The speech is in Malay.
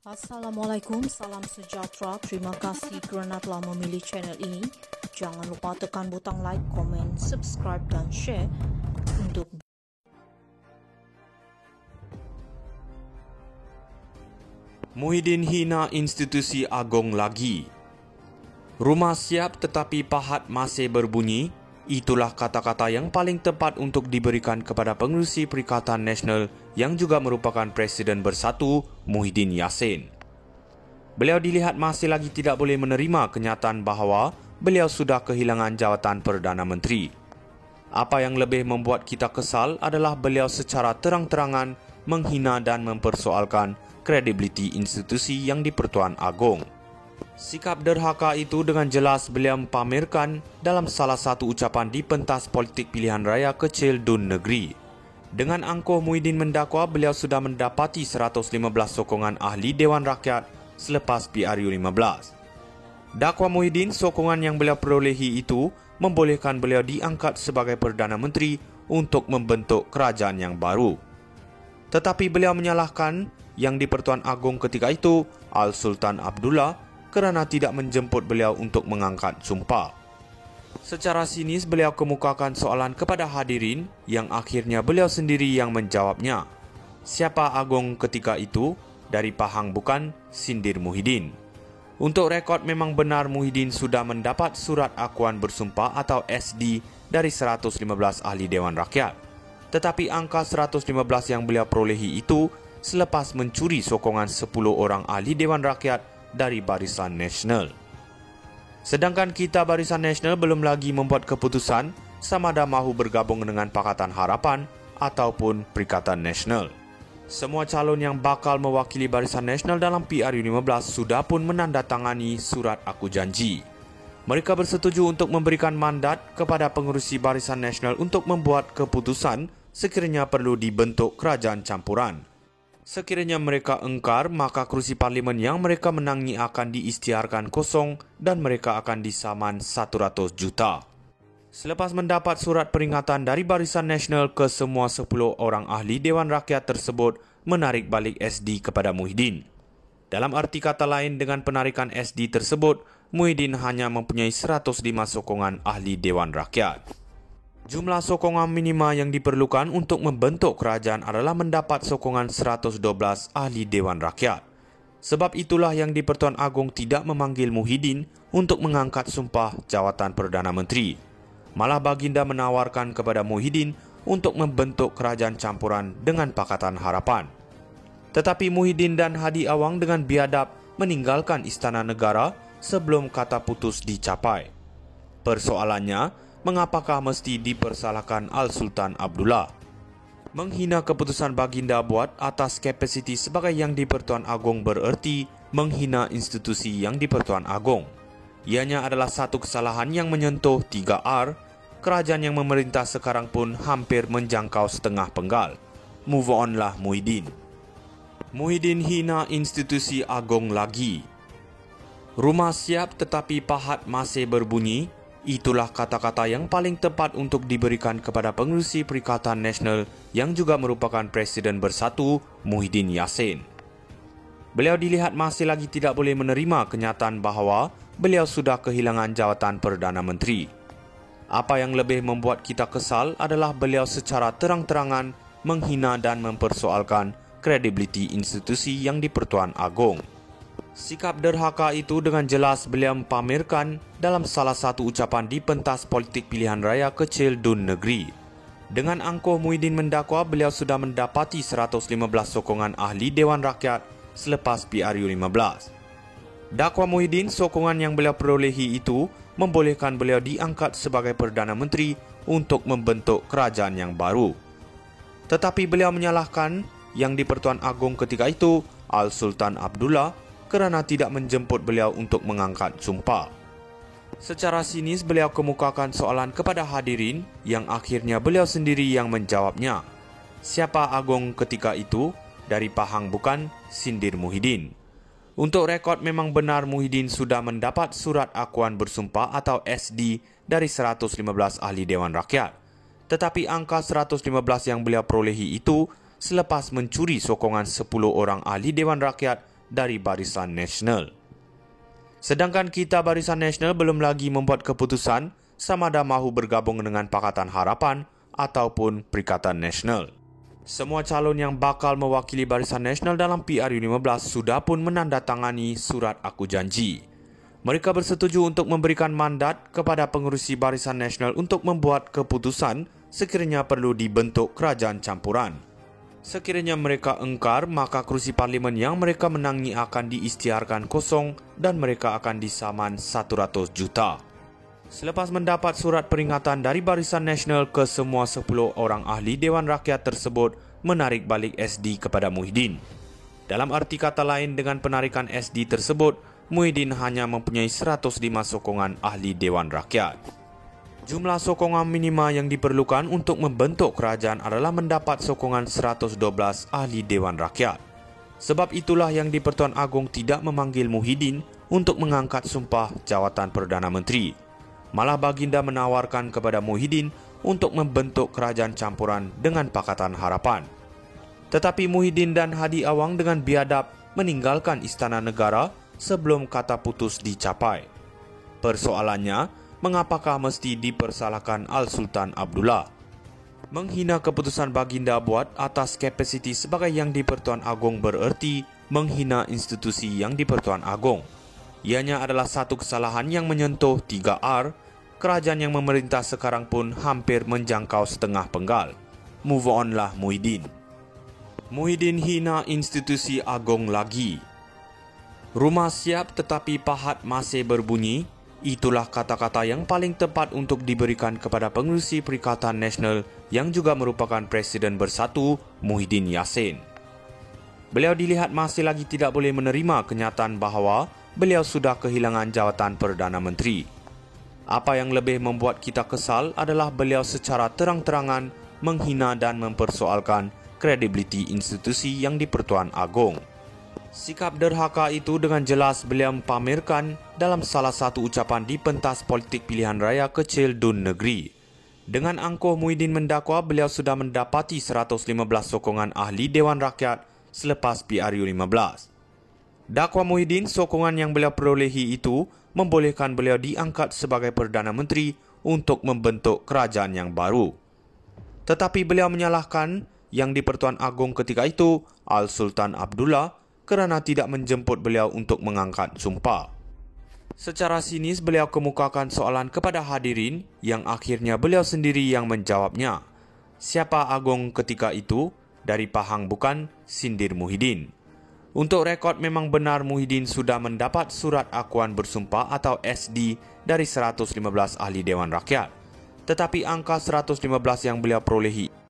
Assalamualaikum, salam sejahtera. Terima kasih kerana telah memilih channel ini. Jangan lupa tekan butang like, komen, subscribe dan share untuk Muhyiddin hina institusi agung lagi. Rumah siap tetapi pahat masih berbunyi. Itulah kata-kata yang paling tepat untuk diberikan kepada pengerusi Perikatan Nasional yang juga merupakan Presiden Bersatu, Muhyiddin Yassin. Beliau dilihat masih lagi tidak boleh menerima kenyataan bahawa beliau sudah kehilangan jawatan Perdana Menteri. Apa yang lebih membuat kita kesal adalah beliau secara terang-terangan menghina dan mempersoalkan kredibiliti institusi yang di-Pertuan Agong. Sikap derhaka itu dengan jelas beliau pamerkan dalam salah satu ucapan di pentas politik pilihan raya kecil Dun Negeri. Dengan angkuh Muhyiddin mendakwa beliau sudah mendapati 115 sokongan ahli Dewan Rakyat selepas PRU15. Dakwa Muhyiddin, sokongan yang beliau perolehi itu membolehkan beliau diangkat sebagai Perdana Menteri untuk membentuk kerajaan yang baru. Tetapi beliau menyalahkan yang di-Pertuan Agong ketika itu, Al-Sultan Abdullah, kerana tidak menjemput beliau untuk mengangkat sumpah. Secara sinis beliau kemukakan soalan kepada hadirin yang akhirnya beliau sendiri yang menjawabnya. Siapa Agong ketika itu? Dari Pahang bukan, sindir Muhyiddin. Untuk rekod memang benar Muhyiddin sudah mendapat surat akuan bersumpah atau SD dari 115 ahli Dewan Rakyat. Tetapi angka 115 yang beliau perolehi itu selepas mencuri sokongan 10 orang ahli Dewan Rakyat dari Barisan Nasional. Sedangkan kita Barisan Nasional belum lagi membuat keputusan sama ada mahu bergabung dengan Pakatan Harapan ataupun Perikatan Nasional. Semua calon yang bakal mewakili Barisan Nasional dalam PRU15 sudah pun menandatangani surat aku janji. Mereka bersetuju untuk memberikan mandat kepada pengerusi Barisan Nasional untuk membuat keputusan sekiranya perlu dibentuk kerajaan campuran. Sekiranya mereka engkar, maka kerusi parlimen yang mereka menangi akan diisytiharkan kosong dan mereka akan disaman 100 juta. Selepas mendapat surat peringatan dari Barisan Nasional, ke semua 10 orang ahli Dewan Rakyat tersebut menarik balik SD kepada Muhyiddin. Dalam arti kata lain, dengan penarikan SD tersebut, Muhyiddin hanya mempunyai 105 sokongan ahli Dewan Rakyat. Jumlah sokongan minima yang diperlukan untuk membentuk kerajaan adalah mendapat sokongan 112 ahli Dewan Rakyat. Sebab itulah yang di-Pertuan Agong tidak memanggil Muhyiddin untuk mengangkat sumpah jawatan Perdana Menteri. Malah baginda menawarkan kepada Muhyiddin untuk membentuk kerajaan campuran dengan Pakatan Harapan. Tetapi Muhyiddin dan Hadi Awang dengan biadab meninggalkan Istana Negara sebelum kata putus dicapai. Persoalannya, mengapakah mesti dipersalahkan Al-Sultan Abdullah? Menghina keputusan baginda buat atas kapasiti sebagai yang di-Pertuan Agong bererti menghina institusi yang di-Pertuan Agong. Ianya adalah satu kesalahan yang menyentuh 3R. Kerajaan yang memerintah sekarang pun hampir menjangkau setengah penggal. Move on lah Muhyiddin. Muhyiddin hina institusi Agong lagi. Rumah siap tetapi pahat masih berbunyi. Itulah kata-kata yang paling tepat untuk diberikan kepada pengerusi Perikatan Nasional yang juga merupakan Presiden Bersatu, Muhyiddin Yassin. Beliau dilihat masih lagi tidak boleh menerima kenyataan bahawa beliau sudah kehilangan jawatan Perdana Menteri. Apa yang lebih membuat kita kesal adalah beliau secara terang-terangan menghina dan mempersoalkan kredibiliti institusi yang di-Pertuan Agong. Sikap derhaka itu dengan jelas beliau pamerkan dalam salah satu ucapan di pentas politik pilihan raya kecil Dun Negeri. Dengan angkuh Muhyiddin mendakwa beliau sudah mendapati 115 sokongan ahli Dewan Rakyat selepas PRU15. Dakwa Muhyiddin, sokongan yang beliau perolehi itu membolehkan beliau diangkat sebagai Perdana Menteri untuk membentuk kerajaan yang baru. Tetapi beliau menyalahkan yang di-Pertuan Agong ketika itu, Al-Sultan Abdullah, kerana tidak menjemput beliau untuk mengangkat sumpah. Secara sinis beliau kemukakan soalan kepada hadirin yang akhirnya beliau sendiri yang menjawabnya. Siapa Agong ketika itu? Dari Pahang bukan, sindir Muhyiddin. Untuk rekod memang benar Muhyiddin sudah mendapat surat akuan bersumpah atau SD dari 115 ahli Dewan Rakyat. Tetapi angka 115 yang beliau perolehi itu selepas mencuri sokongan 10 orang ahli Dewan Rakyat dari Barisan Nasional. Sedangkan kita Barisan Nasional belum lagi membuat keputusan sama ada mahu bergabung dengan Pakatan Harapan ataupun Perikatan Nasional. Semua calon yang bakal mewakili Barisan Nasional dalam PRU15 sudah pun menandatangani surat aku janji. Mereka bersetuju untuk memberikan mandat kepada pengerusi Barisan Nasional untuk membuat keputusan sekiranya perlu dibentuk kerajaan campuran. Sekiranya mereka engkar, maka kerusi parlimen yang mereka menangi akan diisytiharkan kosong dan mereka akan disaman 100 juta. Selepas mendapat surat peringatan dari Barisan Nasional, ke semua 10 orang ahli Dewan Rakyat tersebut menarik balik SD kepada Muhyiddin. Dalam arti kata lain, dengan penarikan SD tersebut, Muhyiddin hanya mempunyai 105 sokongan ahli Dewan Rakyat. Jumlah sokongan minima yang diperlukan untuk membentuk kerajaan adalah mendapat sokongan 112 ahli Dewan Rakyat. Sebab itulah yang di-Pertuan Agong tidak memanggil Muhyiddin untuk mengangkat sumpah jawatan Perdana Menteri. Malah baginda menawarkan kepada Muhyiddin untuk membentuk kerajaan campuran dengan Pakatan Harapan. Tetapi Muhyiddin dan Hadi Awang dengan biadab meninggalkan Istana Negara sebelum kata putus dicapai. Persoalannya, mengapakah mesti dipersalahkan Al-Sultan Abdullah? Menghina keputusan baginda buat atas kapasiti sebagai yang di-Pertuan Agong bererti menghina institusi yang di-Pertuan Agong. Ianya adalah satu kesalahan yang menyentuh 3R. Kerajaan yang memerintah sekarang pun hampir menjangkau setengah penggal. Move on lah Muhyiddin. Muhyiddin hina institusi Agong lagi. Rumah siap tetapi pahat masih berbunyi. Itulah kata-kata yang paling tepat untuk diberikan kepada pengerusi Perikatan Nasional yang juga merupakan Presiden Bersatu, Muhyiddin Yassin. Beliau dilihat masih lagi tidak boleh menerima kenyataan bahawa beliau sudah kehilangan jawatan Perdana Menteri. Apa yang lebih membuat kita kesal adalah beliau secara terang-terangan menghina dan mempersoalkan kredibiliti institusi yang di-Pertuan Agong. Sikap derhaka itu dengan jelas beliau pamerkan dalam salah satu ucapan di pentas politik pilihan raya kecil Dun Negeri. Dengan angkuh Muhyiddin mendakwa beliau sudah mendapati 115 sokongan ahli Dewan Rakyat selepas PRU15. Dakwa Muhyiddin, sokongan yang beliau perolehi itu membolehkan beliau diangkat sebagai Perdana Menteri untuk membentuk kerajaan yang baru. Tetapi beliau menyalahkan yang di-Pertuan Agong ketika itu, Al-Sultan Abdullah, kerana tidak menjemput beliau untuk mengangkat sumpah. Secara sinis beliau kemukakan soalan kepada hadirin yang akhirnya beliau sendiri yang menjawabnya. Siapa Agong ketika itu? Dari Pahang bukan, sindir Muhyiddin. Untuk rekod memang benar Muhyiddin sudah mendapat surat akuan bersumpah atau SD dari 115 ahli Dewan Rakyat. Tetapi angka 115 yang beliau perolehi